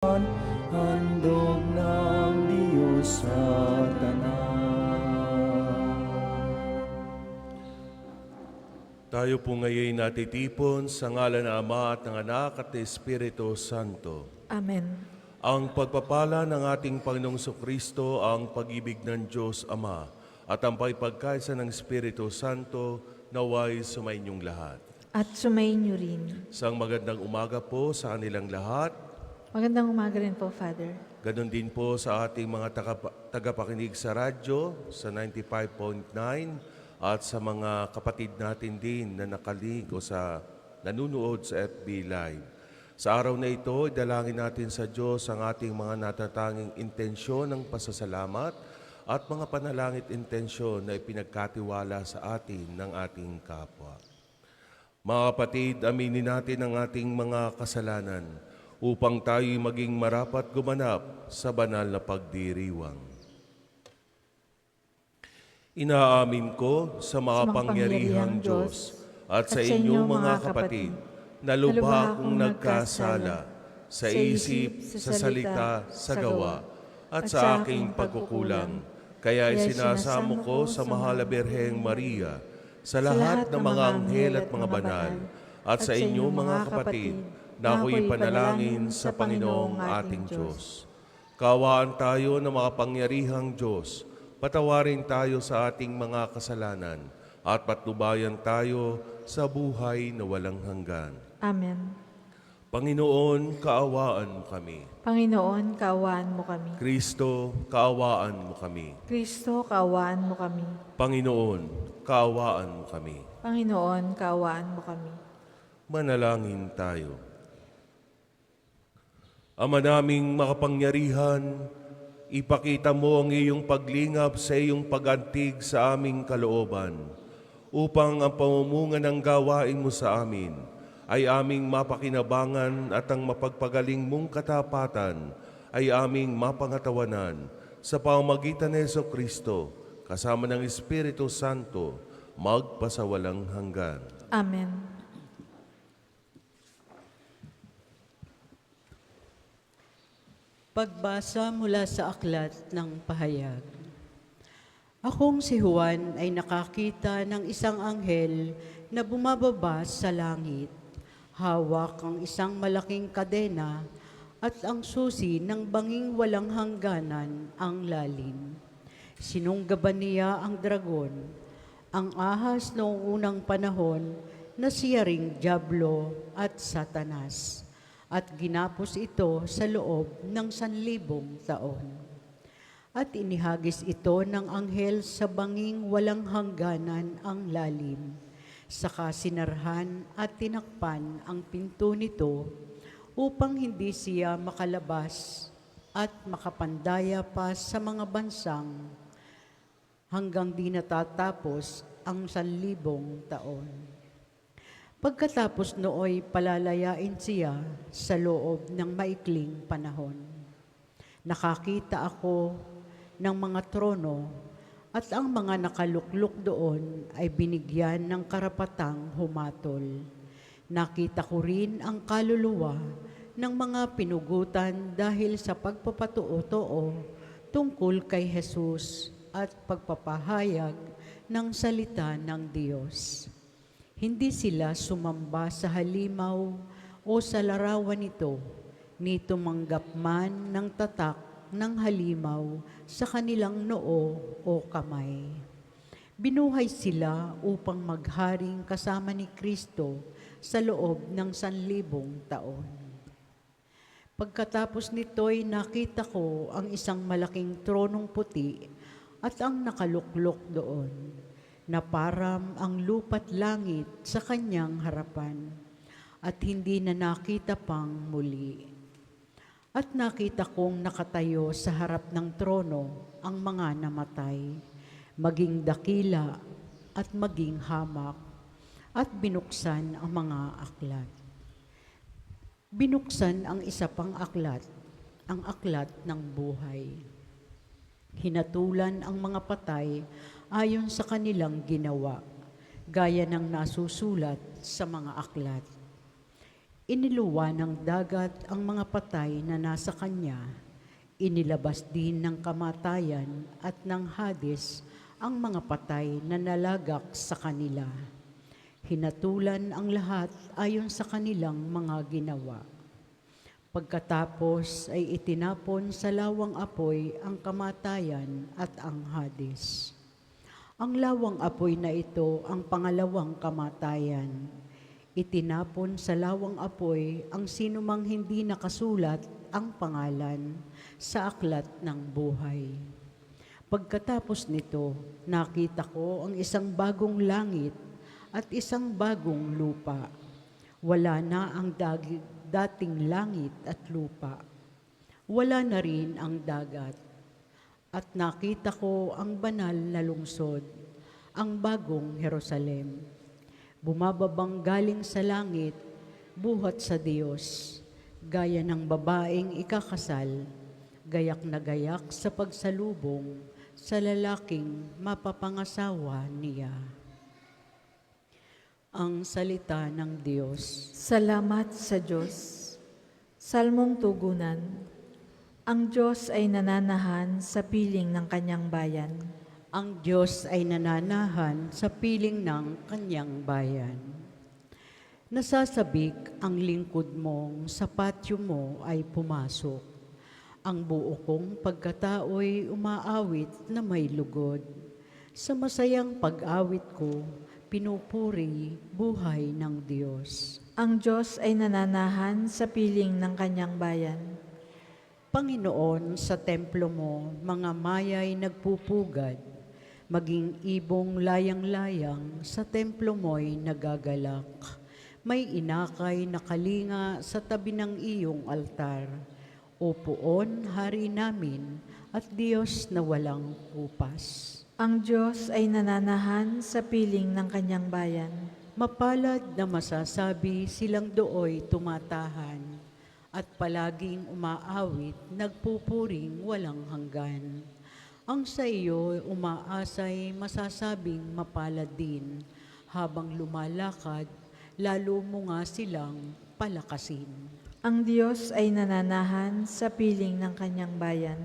handog ng Diyos sa Tayo po ngayon natitipon sa ngalan ng Ama at ng Anak at ng Espiritu Santo. Amen. Ang pagpapala ng ating Panginoong Kristo, ang pag-ibig ng Diyos Ama, at ang pagpagkaisa ng Espiritu Santo naway sumainyong lahat. At sumainyo rin. Isang magandang umaga po sa kanilang lahat. Magandang umaga rin po, Father. Ganon din po sa ating mga tagapakinig sa radyo sa 95.9 at sa mga kapatid natin din na nakalig o nanunood sa FB Live. Sa araw na ito, idalangin natin sa Diyos ang ating mga natatanging intensyon ng pasasalamat at mga panalangit intensyon na ipinagkatiwala sa atin ng ating kapwa. Mga kapatid, aminin natin ang ating mga kasalanan upang tayo'y maging marapat gumanap sa banal na pagdiriwang. Inaamin ko sa makapangyarihang Diyos at sa inyong mga kapatid na lubha kong nagkasala sa isip, sa salita, sa gawa, at sa aking pagkukulang. Kaya isinasamo ko sa mahal na Birheng Maria, sa lahat ng mga anghel at mga banal, at sa inyong mga kapatid, na ako'y panalangin sa Panginoong ating Diyos. Kaawaan tayo ng makapangyarihang Diyos, patawarin tayo sa ating mga kasalanan, at patnubayan tayo sa buhay na walang hanggan. Amen. Panginoon, kaawaan mo kami. Panginoon, kaawaan mo kami. Kristo, kaawaan mo kami. Kristo, kaawaan mo kami. Panginoon, kaawaan mo kami. Panginoon, kaawaan mo kami. Manalangin tayo. Ama naming makapangyarihan, ipakita mo ang iyong paglingap sa iyong pagantig sa aming kalooban, upang ang pamumuno ng gawain mo sa amin ay aming mapakinabangan at ang mapagpagaling mong katapatan ay aming mapangatawanan sa pamamagitan ni Jesucristo, kasama ng Espiritu Santo, magpasawalang hanggan. Amen. Pagbasa mula sa aklat ng pahayag. Akong si Juan ay nakakita ng isang anghel na bumababa sa langit. Hawak ang isang malaking kadena at ang susi ng banging walang hangganan ang lalim. Sinunggaban niya ang dragon, ang ahas noong unang panahon na siya ring Diablo at Satanas, at ginapos ito sa loob ng 1,000 taon. At inihagis ito ng anghel sa banging walang hangganan ang lalim. Saka sinarhan at tinakpan ang pinto nito upang hindi siya makalabas at makapandaya pa sa mga bansang hanggang di natatapos ang 1,000 taon. Pagkatapos nooy palalayain siya sa loob ng maikling panahon. Nakakita ako ng mga trono at ang mga nakaluklok doon ay binigyan ng karapatang humatol. Nakita ko rin ang kaluluwa ng mga pinugutan dahil sa pagpapatuo tungkol kay Jesus at pagpapahayag ng salita ng Diyos. Hindi sila sumamba sa halimaw o sa larawan nito, ni tumanggap man ng tatak ng halimaw sa kanilang noo o kamay. Binuhay sila upang magharing kasama ni Kristo sa loob ng 1,000 taon. Pagkatapos nito'y nakita ko ang isang malaking tronong puti at ang nakaluklok doon, na parang ang lupa't langit sa kanyang harapan, at hindi na nakita pang muli. At nakita kong nakatayo sa harap ng trono ang mga namatay, maging dakila at maging hamak, at binuksan ang mga aklat. Binuksan ang isa pang aklat, ang aklat ng buhay. Hinatulan ang mga patay ayon sa kanilang ginawa, gaya ng nasusulat sa mga aklat. Iniluwa ng dagat ang mga patay na nasa kanya. Inilabas din ng kamatayan at ng Hades ang mga patay na nalagak sa kanila. Hinatulan ang lahat ayon sa kanilang mga ginawa. Pagkatapos ay itinapon sa lawang apoy ang kamatayan at ang Hades. Ang lawang apoy na ito ang pangalawang kamatayan. Itinapon sa lawang apoy ang sinumang hindi nakasulat ang pangalan sa aklat ng buhay. Pagkatapos nito, nakita ko ang isang bagong langit at isang bagong lupa. Wala na ang dating langit at lupa. Wala na rin ang dagat. At nakita ko ang banal na lungsod, ang bagong Jerusalem. Bumababang galing sa langit, buhat sa Diyos, gaya ng babaeng ikakasal, gayak na gayak sa pagsalubong sa lalaking mapapangasawa niya. Ang salita ng Diyos. Salamat sa Diyos. Salmong tugunan. Ang Diyos ay nananahan sa piling ng kanyang bayan. Ang Diyos ay nananahan sa piling ng kanyang bayan. Nasasabik ang lingkod mong sa patio mo ay pumasok. Ang buo kong pagkatao'y umaawit na may lugod. Sa masayang pag-awit ko, pinupuri buhay ng Diyos. Ang Diyos ay nananahan sa piling ng kanyang bayan. Panginoon, sa templo mo, mga maya'y nagpupugad. Maging ibong layang-layang, sa templo mo'y nagagalak. May inakay na kalinga sa tabi ng iyong altar. O Poon, Hari namin, at Diyos na walang kupas. Ang Diyos ay nananahan sa piling ng kanyang bayan. Mapalad na masasabi silang dooy tumatahan, at palaging umaawit, nagpupuring walang hanggan. Ang sa iyo umaasay masasabing mapalad din, habang lumalakad, lalo mo nga silang palakasin. Ang Diyos ay nananahan sa piling ng kanyang bayan.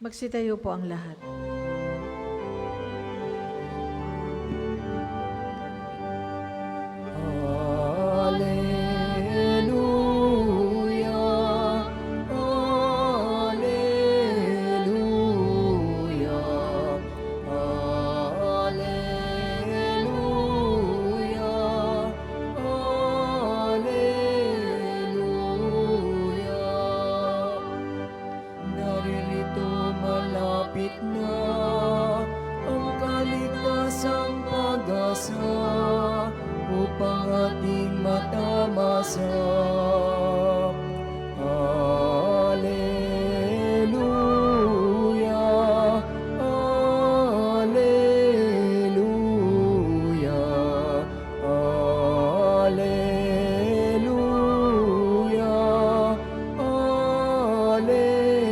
Magsitayo po ang lahat. Alleluia, Alleluia, Alleluia, Alleluia. Naririto malapit na ang kaligtasang pag-asa upang ating matamasa. Alleluia, Alleluia, Alleluia, Alleluia.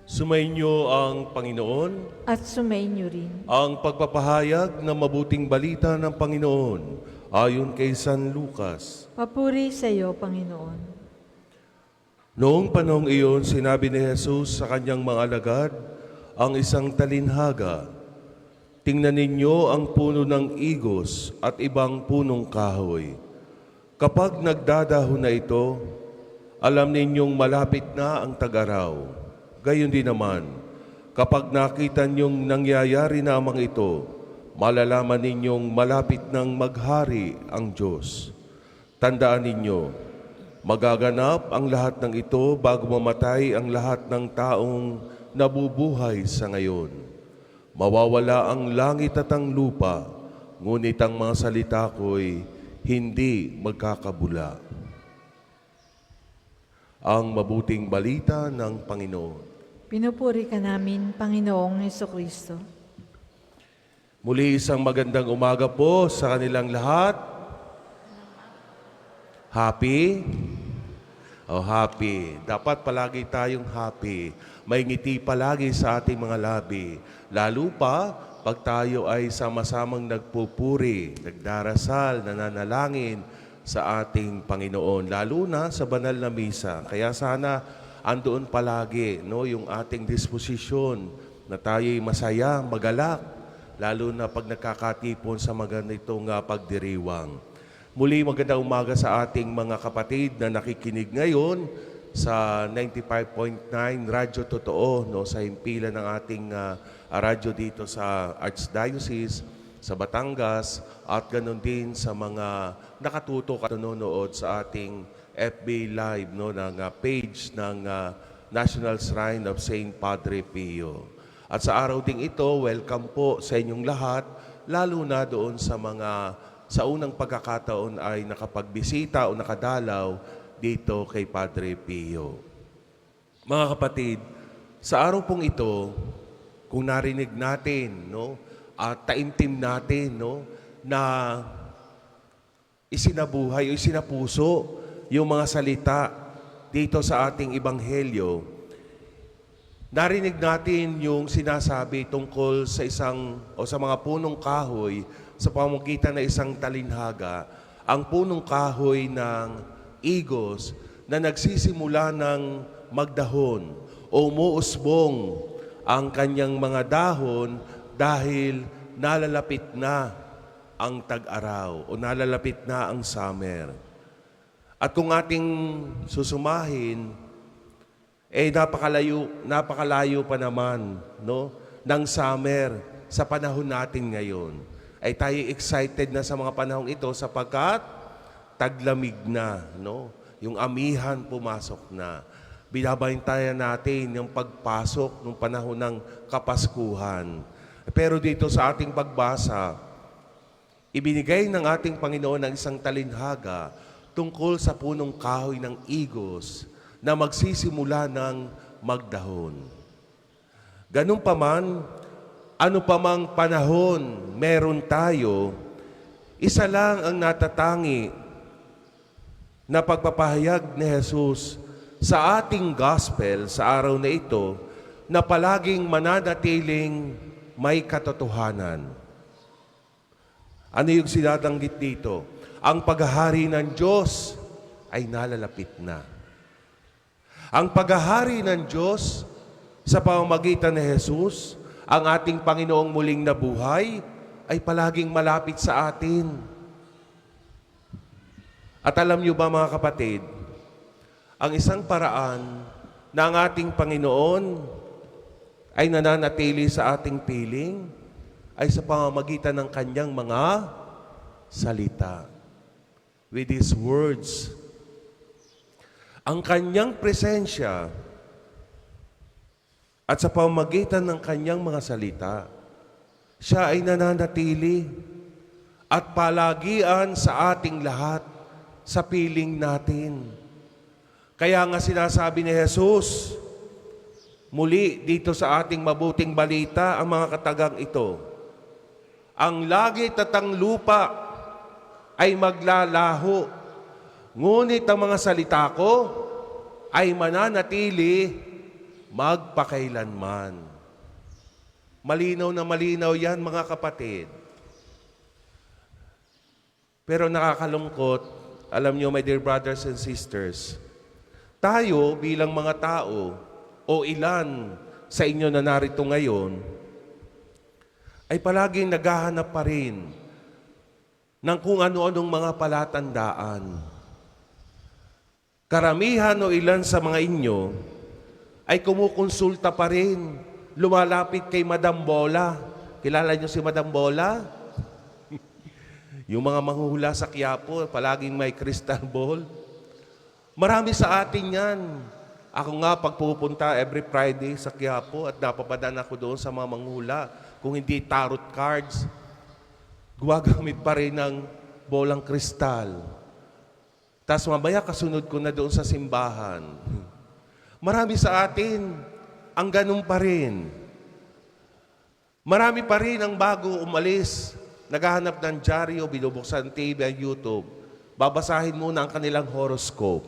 Sumainyo ang Panginoon. At sumainyo rin. Ang pagpapahayag ng mabuting balita ng Panginoon ayon kay San Lucas. Papuri sa iyo, Panginoon. Noong panahong iyon, sinabi ni Jesus sa kanyang mga alagad ang isang talinhaga. Tingnan ninyo ang puno ng igos at ibang punong kahoy. Kapag nagdadahon na ito, alam ninyong malapit na ang tag-araw. Gayon din naman, kapag nakita ninyong nangyayari namang ito, malalaman ninyong malapit nang maghari ang Diyos. Tandaan ninyo, magaganap ang lahat ng ito bago mamatay ang lahat ng taong nabubuhay sa ngayon. Mawawala ang langit at ang lupa, ngunit ang mga salita ko'y hindi magkakabula. Ang mabuting balita ng Panginoon. Pinupuri ka namin, Panginoong Hesukristo. Muli isang magandang umaga po sa kanilang lahat. Happy Oh, happy. Dapat palagi tayong happy. May ngiti palagi sa ating mga labi. Lalo pa, pag tayo ay sama-samang nagpupuri, nagdarasal, nananalangin sa ating Panginoon. Lalo na sa banal na misa. Kaya sana andoon palagi yung ating disposisyon na tayo'y masaya, magalak. Lalo na pag nagkakatipon sa mga ganitong pagdiriwang. Muli magandang umaga sa ating mga kapatid na nakikinig ngayon sa 95.9 Radyo Totoo, sa himpilan ng ating radyo dito sa Archdiocese, sa Batangas, at ganoon din sa mga nakatutok at nanonood sa ating FB Live ng page ng National Shrine of St. Padre Pio. At sa araw ding ito, welcome po sa inyong lahat, lalo na doon sa unang pagkakataon ay nakapagbisita o nakadalaw dito kay Padre Pio. Mga kapatid, sa araw pong ito, kung narinig natin at taimtim natin na isinabuhay o isinapuso yung mga salita dito sa ating ebanghelyo, narinig natin yung sinasabi tungkol sa sa mga punong kahoy sa pamamagitan ng isang talinhaga, ang punong kahoy ng igos na nagsisimula ng magdahon o umuusbong ang kanyang mga dahon dahil nalalapit na ang tag-araw o nalalapit na ang summer. At kung ating susumahin, napakalayo pa naman ng summer sa panahon natin ngayon. Ay tayo excited na sa mga panahong ito sapagkat taglamig na, yung amihan pumasok na. Binabantayan natin yung pagpasok ng panahon ng Kapaskuhan. Pero dito sa ating pagbasa, ibinigay ng ating Panginoon ng isang talinhaga tungkol sa punong kahoy ng igos na magsisimula ng magdahon. Ganun pa man, ano pa mang panahon meron tayo, isa lang ang natatangi na pagpapahayag ni Jesus sa ating gospel sa araw na ito na palaging mananatiling may katotohanan. Ano yung sinadanggit dito? Ang paghahari ng Diyos ay nalalapit na. Ang paghahari ng Diyos sa pamamagitan ni Jesus, ang ating Panginoong muling nabuhay, ay palaging malapit sa atin. At alam niyo ba mga kapatid, ang isang paraan na ang ating Panginoon ay nananatili sa ating piling ay sa pamamagitan ng kanyang mga salita. With His words. Ang kanyang presensya at sa pamamagitan ng kanyang mga salita, siya ay nananatili at palagian sa ating lahat sa piling natin. Kaya nga sinasabi ni Jesus, muli dito sa ating mabuting balita, ang mga katagang ito, ang langit at ang lupa ay maglalaho, ngunit ang mga salita ko ay mananatili magpakailanman. Malinaw na malinaw yan mga kapatid. Pero nakakalungkot, alam niyo my dear brothers and sisters, tayo bilang mga tao o ilan sa inyo na narito ngayon ay palaging naghahanap pa rin ng kung ano-anong mga palatandaan. Karamihan o ilan sa mga inyo ay kumukonsulta pa rin, lumalapit kay Madam Bola. Kilala niyo si Madam Bola? Yung mga manghuhula sa Quiapo, palaging may crystal ball. Marami sa atin yan. Ako nga, pag pupunta every Friday sa Quiapo at napapadaan ako doon sa mga manghuhula, kung hindi tarot cards, gumagamit pa rin ng bolang kristal. Tapos mamaya kasunod ko na doon sa simbahan. Marami sa atin ang ganun pa rin. Marami pa rin ang bago umalis. Naghahanap ng dyaryo, binubuksan TV ang YouTube. Babasahin muna ang kanilang horoscope.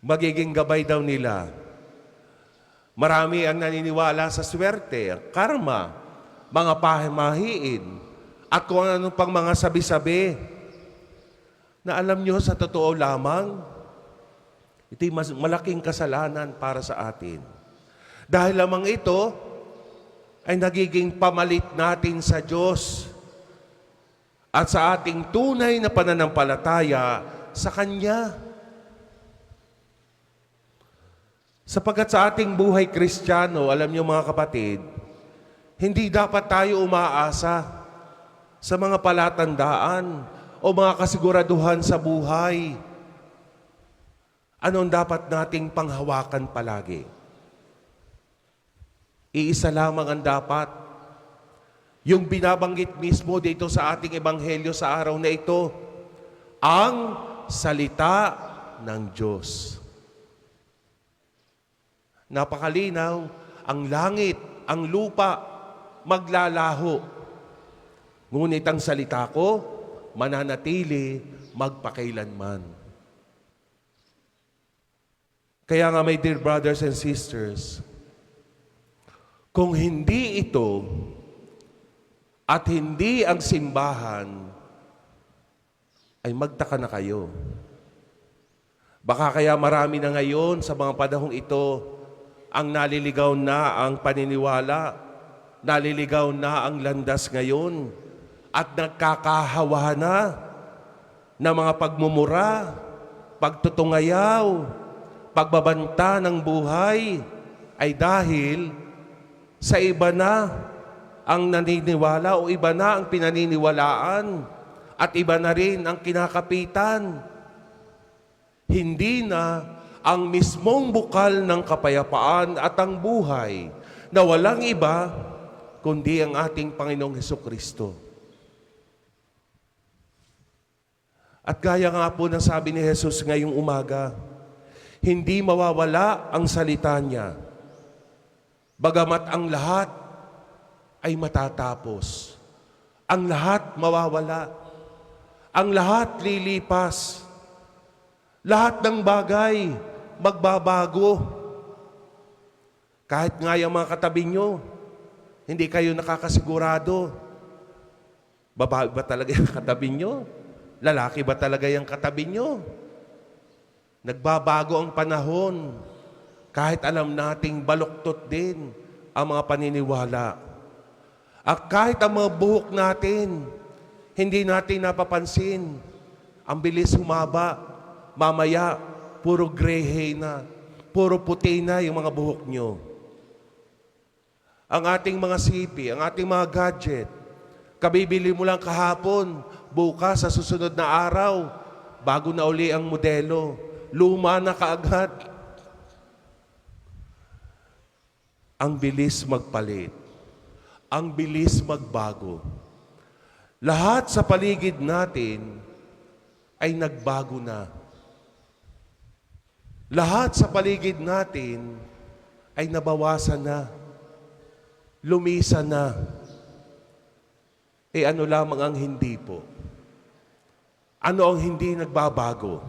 magiging gabay daw nila. Marami ang naniniwala sa swerte, karma, mga pahamahiin, at kung ano pang mga sabi-sabi na alam nyo sa totoo lamang, ito'y malaking kasalanan para sa atin. Dahil lamang ito ay nagiging pamalit natin sa Diyos at sa ating tunay na pananampalataya sa Kanya. Sapagkat sa ating buhay Kristiyano, alam niyo mga kapatid, hindi dapat tayo umaasa sa mga palatandaan o mga kasiguraduhan sa buhay. Ano ang dapat nating panghawakan palagi? Iisa lamang ang dapat. Yung binabanggit mismo dito sa ating ebanghelyo sa araw na ito, ang salita ng Diyos. Napakalinaw, ang langit, ang lupa, maglalaho. Ngunit ang salita ko, mananatili magpakailanman. Kaya nga, my dear brothers and sisters, kung hindi ito at hindi ang simbahan, ay magtaka na kayo. Baka kaya marami na ngayon sa mga panahong ito ang naliligaw na ang paniniwala, naliligaw na ang landas ngayon, at nagkakahawa na ng mga pagmumura, pagtutungayaw, pagbabanta ng buhay, ay dahil sa iba na ang naniniwala o iba na ang pinaniniwalaan at iba na rin ang kinakapitan. Hindi na ang mismong bukal ng kapayapaan at ang buhay na walang iba kundi ang ating Panginoong Hesukristo. At gaya nga po ng sabi ni Jesus ngayong umaga, hindi mawawala ang salita niya, bagamat ang lahat ay matatapos. Ang lahat mawawala. Ang lahat lilipas. Lahat ng bagay magbabago. Kahit nga yung mga katabi nyo, hindi kayo nakakasigurado. Babae ba talaga yung katabi nyo? Lalaki ba talaga yung katabi nyo? Nagbabago ang panahon. Kahit alam nating baluktot din ang mga paniniwala. At kahit ang mga buhok natin, hindi natin napapansin. Ang bilis humaba. Mamaya, puro gray na. Puro puti na yung mga buhok nyo. Ang ating mga sipi, ang ating mga gadget, kabibili mo lang kahapon, bukas sa susunod na araw, bago na uli ang modelo. Luma na kaagad. Ang bilis magpalit. Ang bilis magbago. Lahat sa paligid natin ay nagbago na. Lahat sa paligid natin ay nabawasan na. Lumisan na. Ano lamang ang hindi po? Ano ang hindi nagbabago?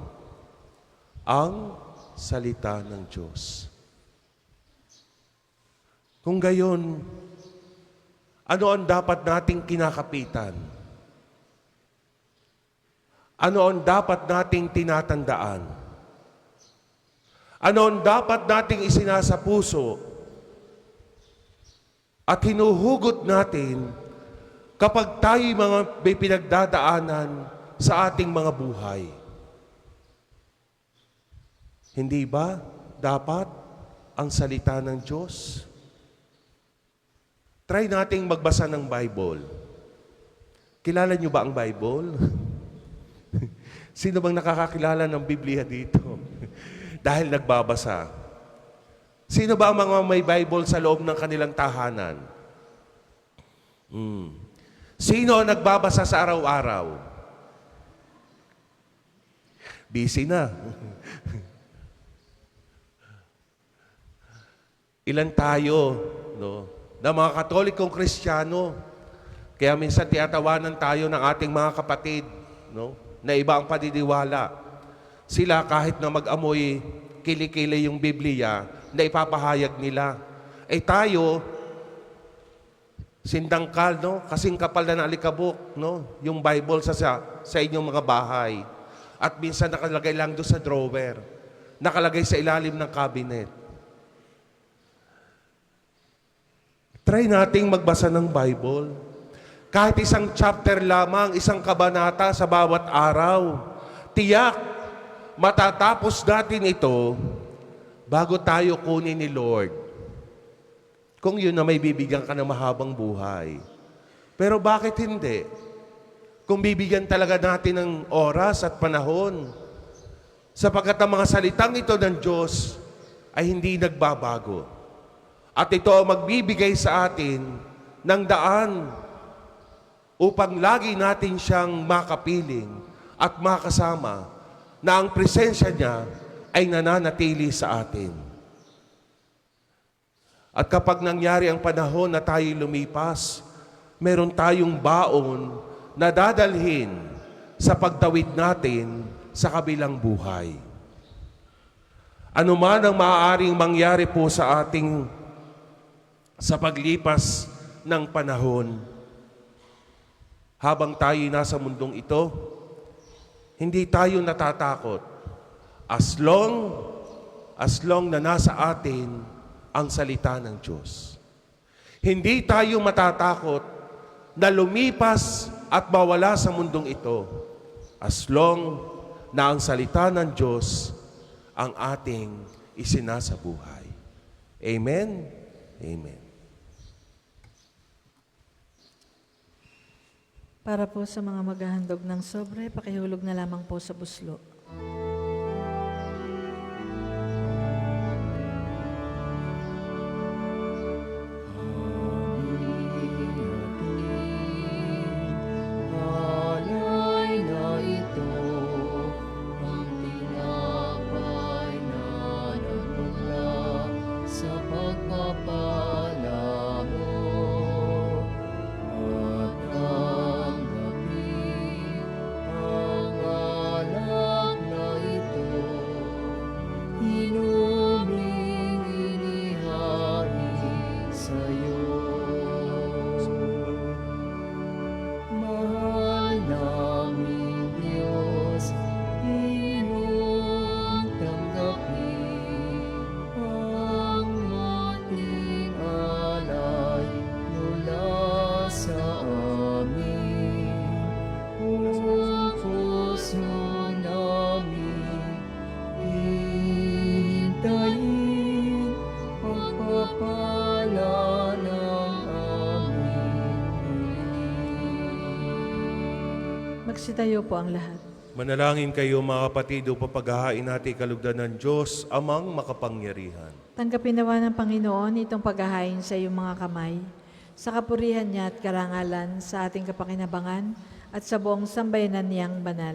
Ang salita ng Diyos. Kung gayon, ano ang dapat nating kinakapitan? Ano ang dapat nating tinatandaan? Ano ang dapat nating isinasa puso at hinuhugot natin kapag tayo mga may pinagdadaanan sa ating mga buhay? Hindi ba dapat ang salita ng Diyos? Try nating magbasa ng Bible. Kilala niyo ba ang Bible? Sino bang nakakakilala ng Biblia dito? Dahil nagbabasa. Sino ba ang mga may Bible sa loob ng kanilang tahanan? Sino ang nagbabasa sa araw-araw? Busy na. Ilan tayo, no? Na mga Katolikong Kristiyano, kaya minsan tinatawanan tayo ng ating mga kapatid, no? Na iba ang paniniwala. Sila kahit na mag-amoy kilikili yung Biblia na ipapahayag nila. Eh tayo, sindangkal, no? Kasing kapal na alikabok, no? Yung Bible sa inyong mga bahay. At minsan nakalagay lang doon sa drawer. Nakalagay sa ilalim ng cabinet. Try nating magbasa ng Bible. Kahit isang chapter lamang, isang kabanata sa bawat araw. Tiyak, matatapos natin ito bago tayo kunin ni Lord. Kung yun na may bibigyan ka ng mahabang buhay. Pero bakit hindi? Kung bibigyan talaga natin ng oras at panahon, sapagkat ang mga salitang ito ng Diyos ay hindi nagbabago. At ito ang magbibigay sa atin ng daan upang lagi natin siyang makapiling at makasama na ang presensya niya ay nananatili sa atin. At kapag nangyari ang panahon na tayo lumipas, meron tayong baon na dadalhin sa pagtawid natin sa kabilang buhay. Ano man ang maaaring mangyari po sa ating sa paglipas ng panahon, habang tayo nasa mundong ito, hindi tayo natatakot as long na nasa atin ang salita ng Diyos. Hindi tayo matatakot na lumipas at mawala sa mundong ito as long na ang salita ng Diyos ang ating isinasabuhay. Amen? Amen. Para po sa mga maghahandog ng sobre, pakihulog na lamang po sa buslo. Alay na ito, ang tinapay na nagmula sa pagpapala mo. At tanggapin ang alak na ito, inuming inihain sa'yo. Mahal naming Diyos, iyong tanggapin ang ating alay mula sa amin. O puso namin, hihintayin pagpapala ng aming hiling. Magsitayo po ang lahat. Manalangin kayo mga kapatid upang paghahain natin kalugdan ng Diyos, amang makapangyarihan. Tanggapin nawa ng Panginoon itong paghahain sa iyong mga kamay, sa kapurihan niya at karangalan sa ating kapakinabangan at sa buong sambayanan niyang banal.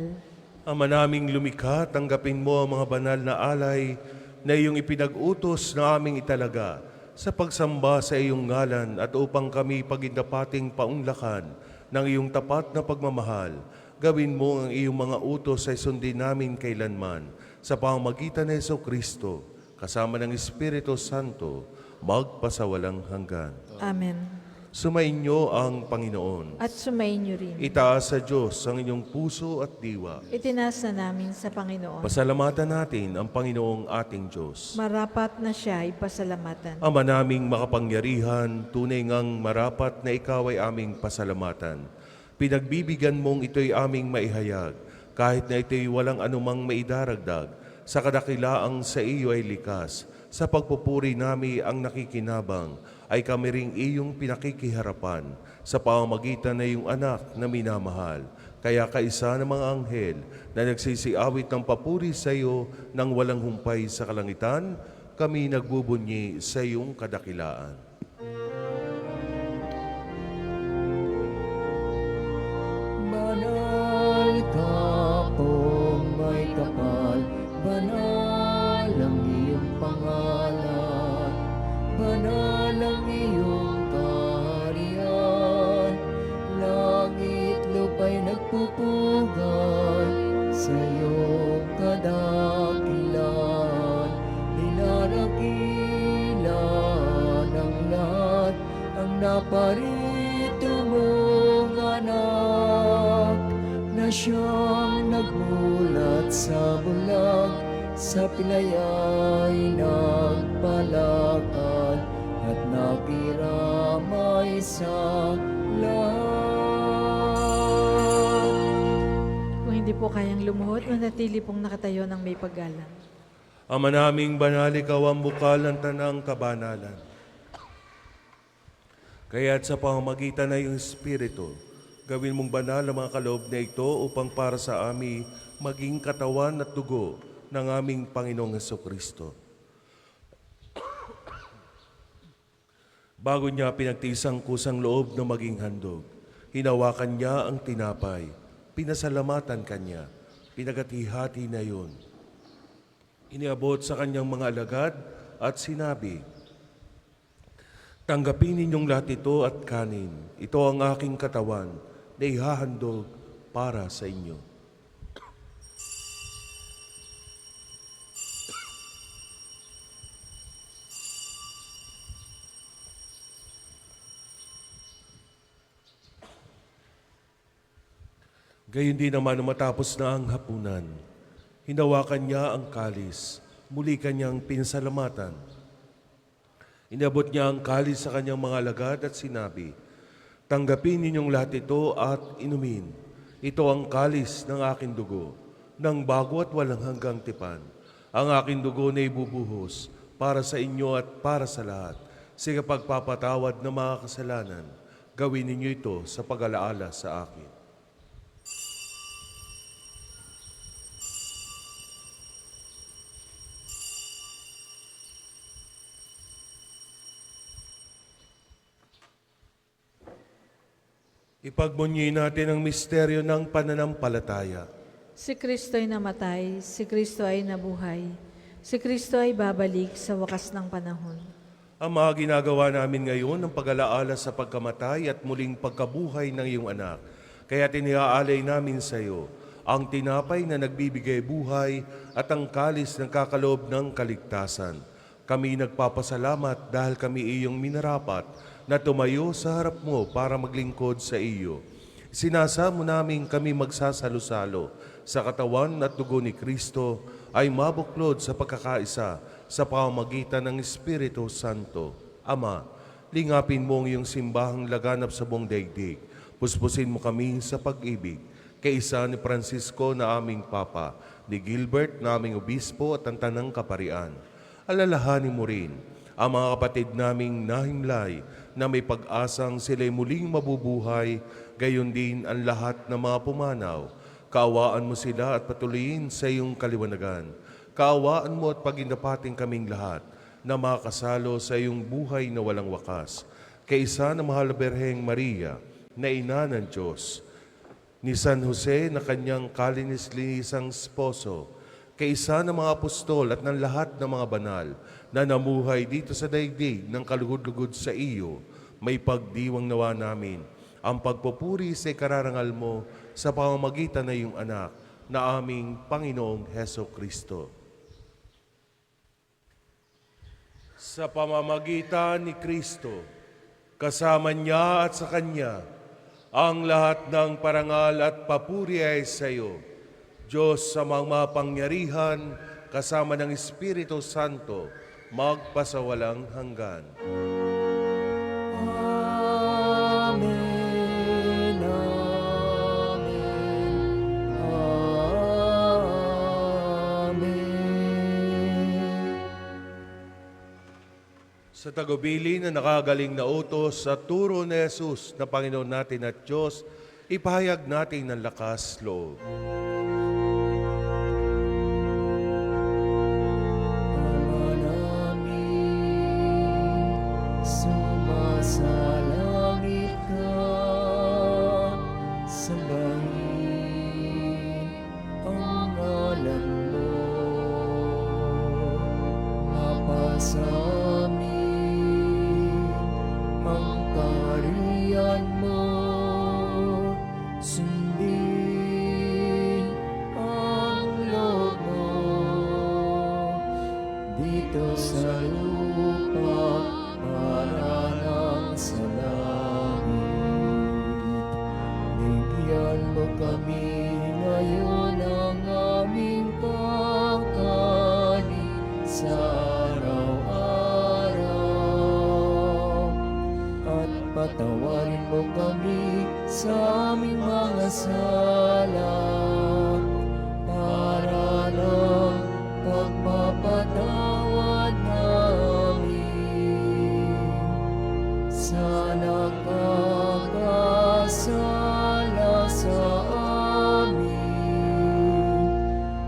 Ama naming lumikha, tanggapin mo ang mga banal na alay na iyong ipinag-utos na aming italaga sa pagsamba sa iyong ngalan at upang kami pagindapating paunlakan ng iyong tapat na pagmamahal. Gawin mo ang iyong mga utos ay sundin namin kailanman sa pamamagitan ni Jesucristo, kasama ng Espiritu Santo, magpasawalang hanggan. Amen. Sumainyo ang Panginoon. At sumainyo rin. Itaas sa Diyos ang inyong puso at diwa. Itinaas na namin sa Panginoon. Pasalamatan natin ang Panginoong ating Diyos. Marapat na siya ay pasalamatan. Ama naming makapangyarihan, tunay ngang marapat na ikaw ay aming pasalamatan. Pinagbibigyan mong ito'y aming maihayag, kahit na ito'y walang anumang maidaragdag, sa kadakilaang sa iyo ay likas. Sa pagpupuri nami ang nakikinabang, ay kami ring iyong pinakikiharapan sa pamamagitan na iyong anak na minamahal. Kaya kaisa ng mga anghel na nagsisiawit ng papuri sa iyo nang walang humpay sa kalangitan, kami nagbubunyi sa iyong kadakilaan. Banal ka pong may kapal, banal ang iyong pangalan, banal ang iyong kaharian, langit lupa'y nagpupugay sa iyong kadakilan. siyang nagmulat sa bulag, sa pilayay nagpalakad, at nakiramay sa lahat. Kung hindi po kayang lumuhod, manatili pong nakatayo ng may paggalang. Ama naming banal, ikaw ang bukal ng tanang kabanalan. Kaya't sa pamamagitan na iyong Espiritu, gawin mong banal ang mga kaloob na ito upang para sa amin maging katawan at dugo ng aming Panginoong Hesukristo. Bago niya pinagtisang kusang loob na maging handog, hinawakan niya ang tinapay, pinasalamatan kanya, pinagati-hati na yun. Iniabot sa kanyang mga alagad at sinabi, "Tanggapin ninyong lahat ito at kanin. Ito ang aking katawan na ihahandog para sa inyo." Gayon din naman nung matapos na ang hapunan, hinawakan niya ang kalis, muli kanyang pinsalamatan. Inabot niya ang kalis sa kanyang mga alagad at sinabi, "Tanggapin ninyong lahat ito at inumin. Ito ang kalis ng aking dugo, ng bago at walang hanggang tipan. Ang aking dugo na ibubuhos para sa inyo at para sa lahat. Sa pagpapatawad ng mga kasalanan, gawin ninyo ito sa pag-alaala sa akin." Ipagmunyi natin ang misteryo ng pananampalataya. Si Kristo ay namatay, si Kristo ay nabuhay, si Kristo ay babalik sa wakas ng panahon. Ang mga ginagawa namin ngayon ng pag-alaala sa pagkamatay at muling pagkabuhay ng iyong anak. Kaya tiniaalay namin sa iyo ang tinapay na nagbibigay buhay at ang kalis ng kakaloob ng kaligtasan. Kami nagpapasalamat dahil kami iyong minarapat na tumayo sa harap mo para maglingkod sa iyo. Sinasamo namin kami magsasalo-salo sa katawan at dugo ni Kristo ay mabuklod sa pagkakaisa sa pamamagitan ng Espiritu Santo. Ama, lingapin mo ang iyong simbahang laganap sa buong daigdig. Puspusin mo kami sa pag-ibig. Kaisa ni Francisco na aming Papa, ni Gilbert na aming Obispo at ang Tanang Kaparian. Alalahanin mo rin ang mga kapatid naming nahimlay na may pag-asang sila'y muling mabubuhay, gayon din ang lahat ng mga pumanaw. Kaawaan mo sila at patuloyin sa iyong kaliwanagan. Kaawaan mo at pagindapating kaming lahat na makasalo sa iyong buhay na walang wakas. Kaisa ng Mahal na Birheng Maria, na Ina ng Diyos, ni San Jose na kanyang kalinis-linisang sposo, kaisa ng mga apostol at ng lahat ng mga banal na namuhay dito sa daigdig ng kalugod-lugod sa iyo, may pagdiwang nawa namin ang pagpupuri sa kararangal mo sa pamamagitan ng iyong anak na aming Panginoong Hesukristo. Sa pamamagitan ni Kristo, kasama niya at sa Kanya, ang lahat ng parangal at papuri ay sa iyo, Diyos sa mga mapangyarihan, kasama ng Espiritu Santo, magpasawalang hanggan. Amen, amen, amen. Sa tagubili na nakagaling na utos sa turo ni Jesus na Panginoon natin at Diyos, ipahayag natin ng lakas loob. Sumasalangit ka, sambahin ang ngalan mo, mapasamin ang kaharian mo, sundin aming mga sala para ng pagpapatawad namin sa nakakasala sa amin,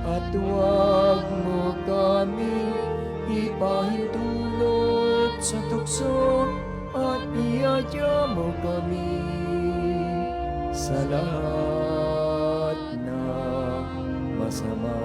at huwag mo kami ipahintulot sa tukso, at iadya mo kami sa lahat ng masama.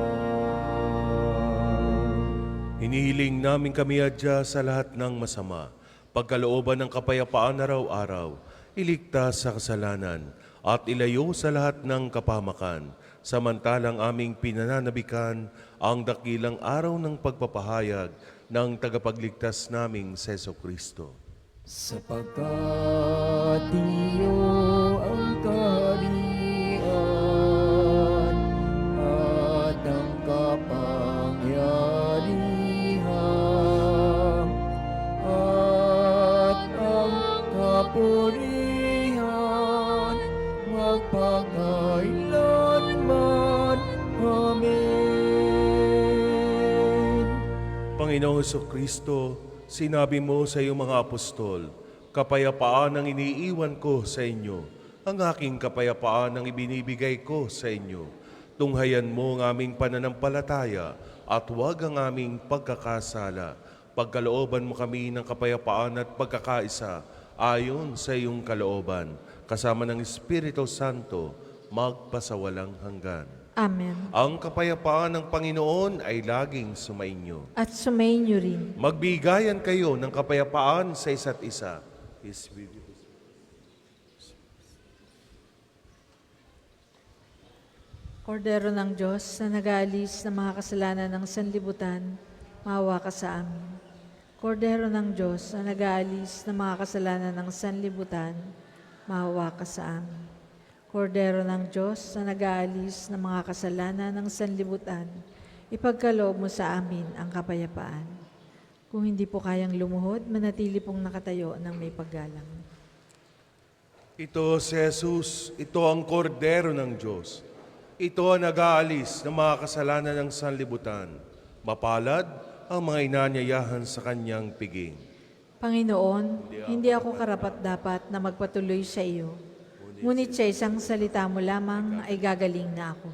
Hinihiling namin kami adya sa lahat ng masama, pagkalooban ng kapayapaan araw-araw, iligtas sa kasalanan, at ilayo sa lahat ng kapahamakan, samantalang aming pinananabikan ang dakilang araw ng pagpapahayag ng tagapagligtas naming Jesucristo. Sapagkat iyo ang kaharian at ang kapangyarihan at ang kapurihan magpakailanman. Amen. Panginoong Jesucristo, sinabi mo sa iyong mga apostol, kapayapaan ang iniiwan ko sa inyo, ang aking kapayapaan ang ibinibigay ko sa inyo. Tunghayan mo ang aming pananampalataya at huwag ang aming pagkakasala. Pagkalooban mo kami ng kapayapaan at pagkakaisa ayon sa iyong kalooban, kasama ng Espiritu Santo, magpasawalang hanggan. Amen. Ang kapayapaan ng Panginoon ay laging sumainyo. At sumainyo rin. Magbigayan kayo ng kapayapaan sa isa't isa. Peace be with you. Kordero ng Diyos na nag-aalis ng mga kasalanan ng sanlibutan, maawa ka sa amin. Kordero ng Diyos na nag-aalis ng mga kasalanan ng sanlibutan, maawa ka sa amin. Kordero ng Diyos na nag-aalis ng mga kasalanan ng sanlibutan, ipagkaloob mo sa amin ang kapayapaan. Kung hindi po kayang lumuhod, manatili pong nakatayo ng may paggalang. Ito si Jesus, ito ang kordero ng Diyos. Ito ang nag-aalis ng mga kasalanan ng sanlibutan. Mapalad ang mga inanyayahan sa kanyang piging. Panginoon, hindi ako karapat-dapat na magpatuloy sa iyo. Ngunit sa isang salita mo lamang ay gagaling na ako.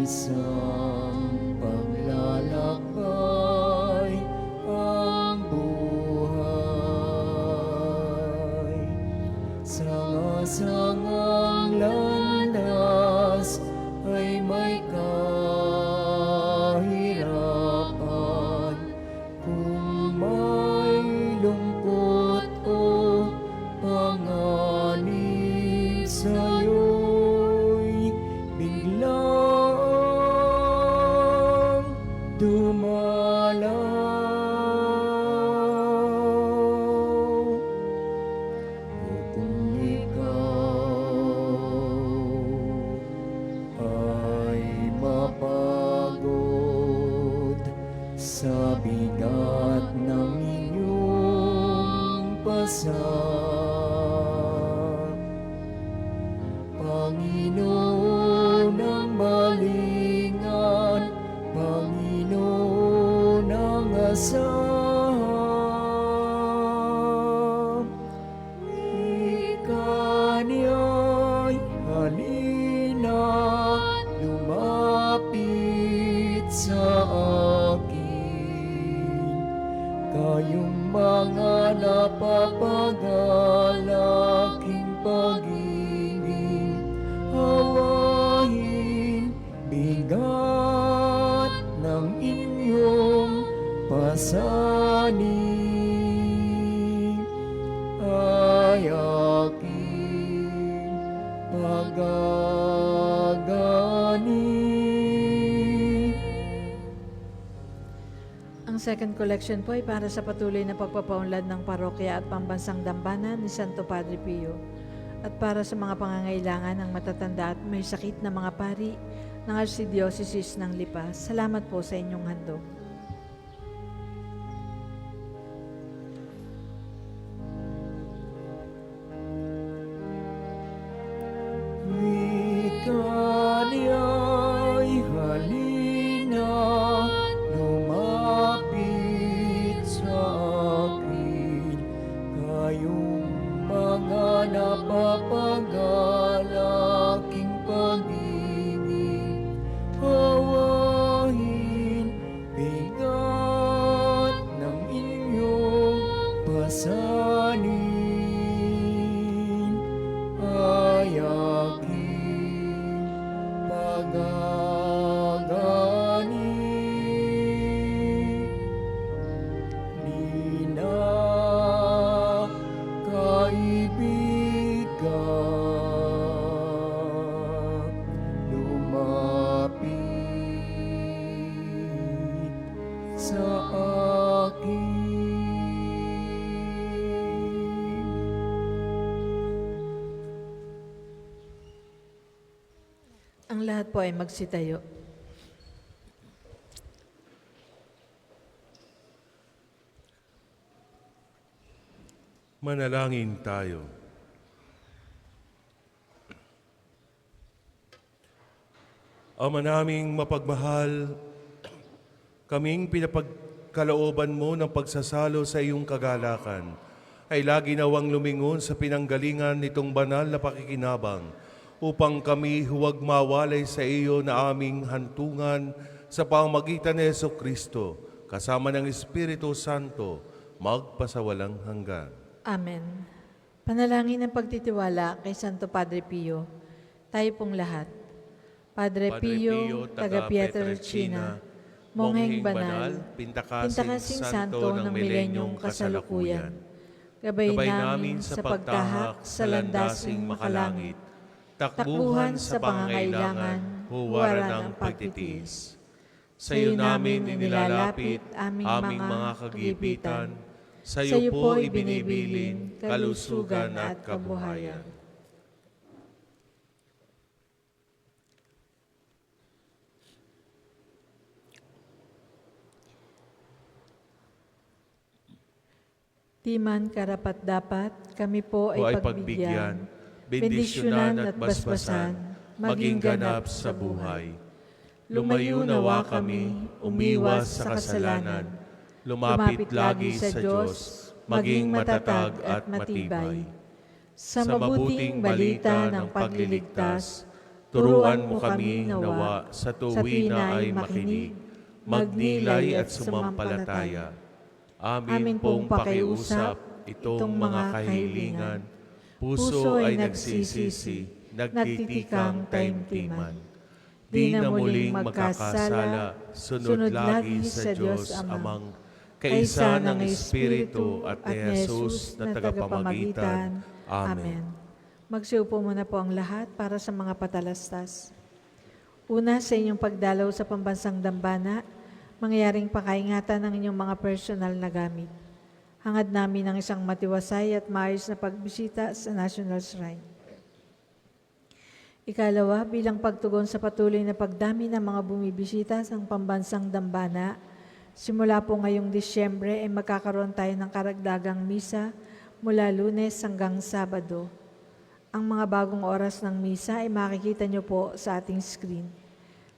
Isang paglalakbay ang buhay, sanga-sangang landas ay may kahirapan. Kung may lungkot o panganib sa'yo'y biglang dumalaw. O kung ikaw ay mapagod sa bigat ng inyong pasak, Panginoon ang balingan, Panginoon ang asahan. Ikaniya'y halina, lumapit sa akin, kayong mga napapagalaking pag-ibig. gagani. Ang second collection po ay para sa patuloy na pagpapaunlad ng parokya at pambansang dambana ni Santo Padre Pio at para sa mga pangangailangan ng matatanda at may sakit na mga pari ng Archdiocese ng Lipa. Salamat po sa inyong handog. Wika niya'y halina, lumapit sa akin, kayong mga napapagalaking pag-ibig, hawain bigat ng inyong pasanin. Ay aking pagagani, di na kaibigan, lumapit sa akin. Ang lahat po ay magsitayo. Manalangin tayo. Ama naming mapagmahal, kaming pinapagkalooban mo ng pagsasalo sa iyong kagalakan ay lagi nawang lumingon sa pinanggalingan nitong banal na pakikinabang upang kami huwag mawalay sa iyo na aming hantungan sa pamamagitan ni Jesucristo kasama ng Espiritu Santo magpasawalang hanggan. Amen. Panalangin ng pagtitiwala kay Santo Padre Pio. Tayo pong lahat. Padre Pio, taga Pietrelcina, Mongheng Banal, Pintakasing Santo ng Milenyong Kasalukuyan, gabay namin sa pagtahak sa landasing makalangit, takbuhan sa pangangailangan, huwaran ng pagtitiis. Sa iyo namin inilalapit aming mga kagipitan, sa iyo po ibinibilin kalusugan at kabuhayan. Di man karapat-dapat, kami po O ay pagbigyan, bendisyonan at basbasan, maging ganap sa buhay. Lumayo nawa kami, umiwas sa kasalanan, lumapit lagi sa Diyos, maging matatag at matibay. Sa mabuting balita ng pagliligtas, turuan mo kami nawa sa tuwi na ay makinig, magnilay at sumampalataya. Amin pong pakiusap itong mga kahilingan, puso ay nagsisisi, nagtitikang taimtiman. Di na muling magkakasala, sunod lagi sa Diyos Amang, kaisa ng Espiritu at ni Jesus na tagapamagitan. Amen. Magsiupo muna po ang lahat para sa mga patalastas. Una, sa inyong pagdalaw sa pambansang dambana, mangyaring pakaingatan ng inyong mga personal na gamit. Hangad namin ang isang matiwasay at maayos na pagbisita sa National Shrine. Ikalawa, bilang pagtugon sa patuloy na pagdami ng mga bumibisita sa pambansang dambana, simula po ngayong Disyembre ay magkakaroon tayo ng karagdagang misa mula Lunes hanggang Sabado. Ang mga bagong oras ng misa ay makikita nyo po sa ating screen.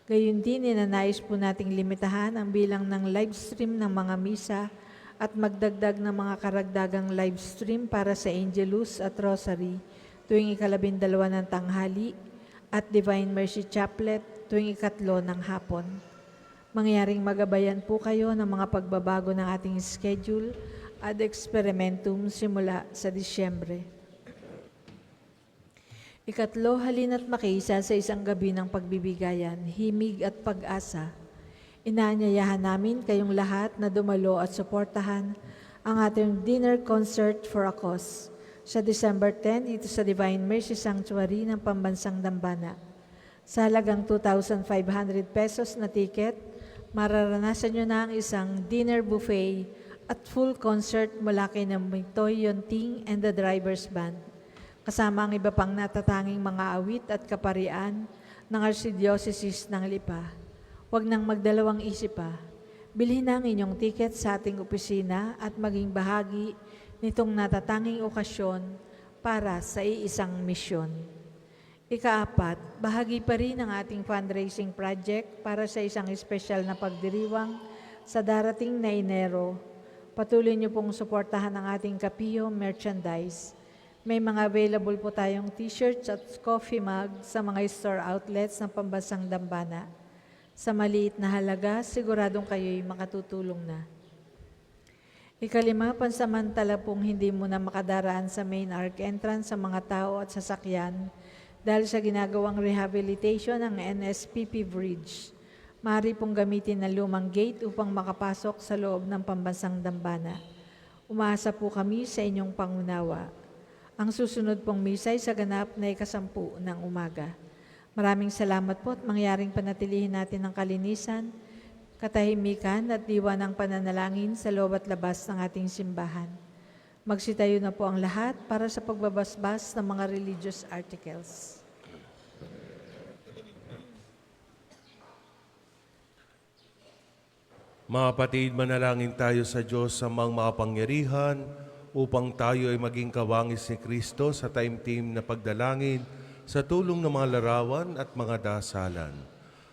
Gayun din, ninanais po nating limitahan ang bilang ng live stream ng mga misa at magdagdag ng mga karagdagang live stream para sa Angelus at Rosary tuwing 12 ng tanghali at Divine Mercy Chaplet tuwing 3 ng hapon. Mangyaring magabayan po kayo ng mga pagbabago ng ating schedule at experimentum simula sa Disyembre. Ikatlo, halina't makiisa sa isang gabi ng pagbibigayan, himig at pag-asa. Inaanyayahan namin kayong lahat na dumalo at suportahan ang ating dinner concert for a cause. sa December 10 dito sa Divine Mercy Sanctuary ng Pambansang Dambana. Sa halagang 2,500 pesos na ticket, mararanasan nyo na ang isang dinner buffet at full concert mula kay Mitoy Yonting and the Drivers Band. Kasama ang iba pang natatanging mga awit at kaparian ng Archdiocese ng Lipa. Huwag nang magdalawang isip pa. Bilhin na ang inyong ticket sa ating opisina at maging bahagi nitong natatanging okasyon para sa iisang misyon. Ikaapat, bahagi pa rin ang ating fundraising project para sa isang espesyal na pagdiriwang sa darating na Enero. Patuloy niyo pong suportahan ang ating Kapio merchandise. May mga available po tayong t-shirts at coffee mug sa mga store outlets ng Pambansang Dambana. Sa maliit na halaga, siguradong kayo'y makatutulong na. Ikalima, pansamantala pong hindi mo na makadaraan sa main arc entrance sa mga tao at sasakyan dahil sa ginagawang rehabilitation ng NSPP Bridge. Maaari pong gamitin ang lumang gate upang makapasok sa loob ng Pambansang Dambana. Umaasa po kami sa inyong pangunawa. Ang susunod pong misa ay sa ganap na 10:00 ng umaga. Maraming salamat po at mangyaring panatilihin natin ang kalinisan, katahimikan at diwa ng pananalangin sa loob at labas ng ating simbahan. Magsitayo na po ang lahat para sa pagbabasbas ng mga religious articles. Mga kapatid, manalangin tayo sa Diyos sa mga makapangyarihan upang tayo ay maging kawangis ni Kristo sa taimtim na pagdalangin sa tulong ng mga larawan at mga dasalan.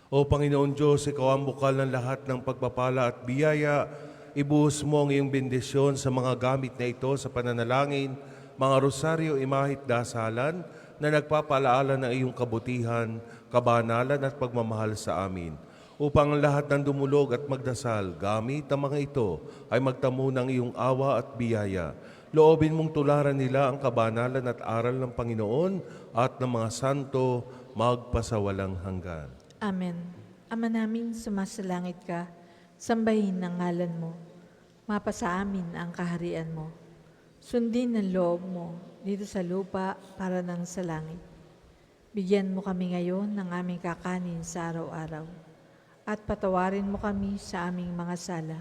O Panginoon Diyos, Ikaw ang bukal ng lahat ng pagpapala at biyaya. Ibuhos mo ang iyong bendisyon sa mga gamit na ito sa pananalangin, mga rosaryo, imahit, dasalan na nagpapalaala ng iyong kabutihan, kabanalan at pagmamahal sa amin. Upang ang lahat ng dumulog at magdasal, gamit ang mga ito ay magtamo ng iyong awa at biyaya. Loobin mong tularan nila ang kabanalan at aral ng Panginoon at ng mga santo magpasawalang hanggan. Amen. Ama namin, sumasalangit ka, sambahin ang ngalan mo. Mapasa amin ang kaharian mo. Sundin ang loob mo dito sa lupa para nang sa langit. Bigyan mo kami ngayon ng aming kakanin sa araw-araw. At patawarin mo kami sa aming mga sala,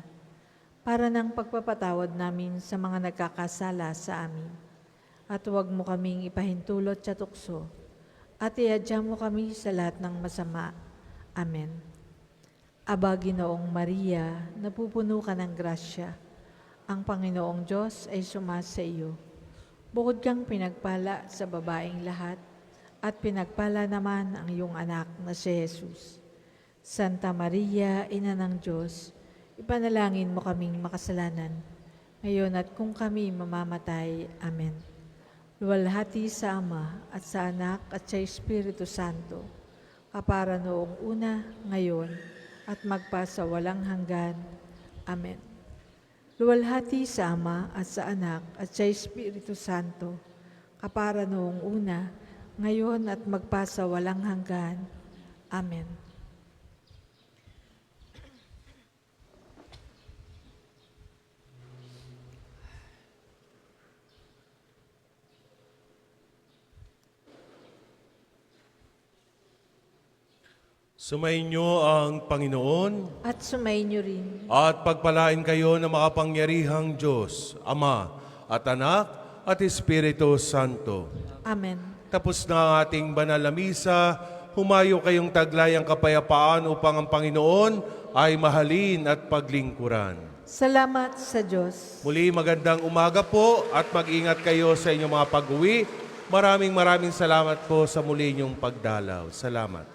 para ng pagpapatawad namin sa mga nagkakasala sa amin. At huwag mo kaming ipahintulot sa tukso, at iadya mo kami sa lahat ng masama. Amen. Aba, Ginoong Maria, napupuno ka ng grasya. Ang Panginoong Diyos ay sumasa iyo. Bukod kang pinagpala sa babaeng lahat, at pinagpala naman ang iyong anak na si Jesus. Santa Maria, Ina ng Diyos, ipanalangin mo kaming makasalanan, ngayon at kung kami mamamatay. Amen. Luwalhati sa Ama at sa Anak at sa Espiritu Santo, kapara noong una, ngayon, at magpa sa walang hanggan. Amen. Luwalhati sa Ama at sa Anak at sa Espiritu Santo, kapara noong una, ngayon at magpa sa walang hanggan. Amen. Sumainyo ang Panginoon At sumainyo rin. at pagpalain kayo ng makapangyarihang Diyos, Ama at Anak at Espiritu Santo. Amen. Tapos na ang ating banal na misa, humayo kayong taglayang kapayapaan upang ang Panginoon ay mahalin at paglingkuran. Salamat sa Diyos. Muli magandang umaga po at mag-ingat kayo sa inyong mga pag-uwi. Maraming salamat po sa muli niyong pagdalaw. Salamat.